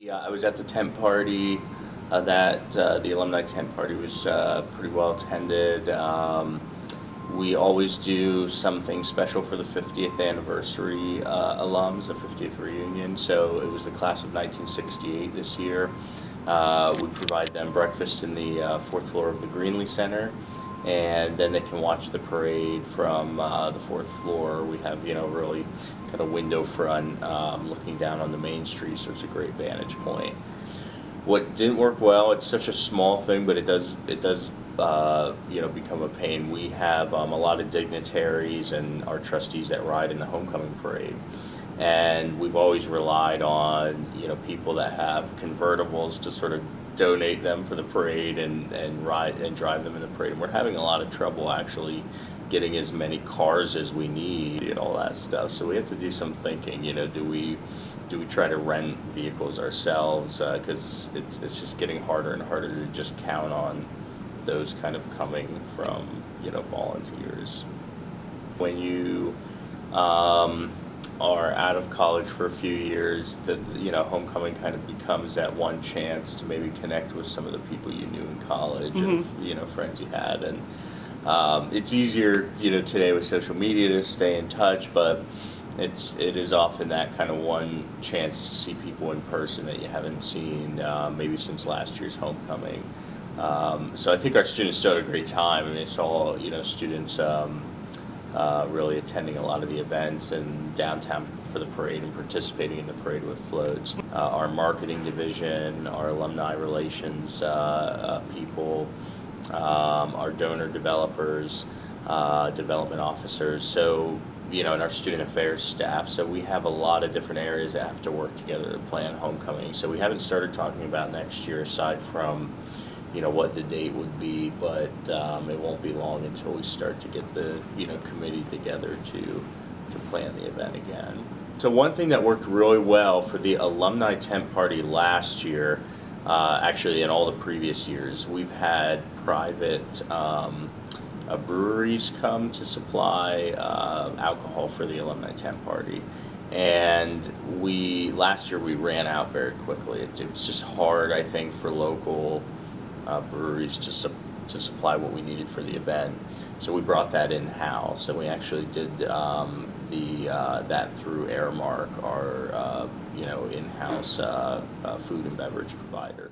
Yeah, I was at the tent party. The alumni tent party was pretty well attended. We always do something special for the 50th anniversary alums, the 50th reunion. So it was the class of 1968 this year. We provide them breakfast in the fourth floor of the Greenlee Center, and then they can watch the parade from the fourth floor. We have, really kind of window front looking down on the main street, so it's a great vantage point. What didn't work well, it's such a small thing, but it does become a pain. We have a lot of dignitaries and our trustees that ride in the homecoming parade, and we've always relied on people that have convertibles to sort of donate them for the parade and ride and drive them in the parade. And we're having a lot of trouble actually getting as many cars as we need and all that stuff. So we have to do some thinking. Do we try to rent vehicles ourselves? Because it's just getting harder and harder to just count on those kind of coming from volunteers. When you are out of college for a few years, that homecoming kind of becomes that one chance to maybe connect with some of the people you knew in college and friends you had. And it's easier today with social media to stay in touch, but it is often that kind of one chance to see people in person that you haven't seen maybe since last year's homecoming. So I think our students still had a great time, and they saw students really attending a lot of the events and downtown for the parade and participating in the parade with floats. Our marketing division, our alumni relations people, our donor developers, development officers, so and our student affairs staff. So we have a lot of different areas that have to work together to plan homecoming. So we haven't started talking about next year aside from what the date would be, but it won't be long until we start to get the committee together to plan the event again. So one thing that worked really well for the alumni tent party last year, actually in all the previous years, we've had private breweries come to supply alcohol for the alumni tent party. And last year we ran out very quickly. It was just hard, I think, for local breweries to supply what we needed for the event. So we brought that in-house, and we actually did that through Aramark, our in-house food and beverage provider.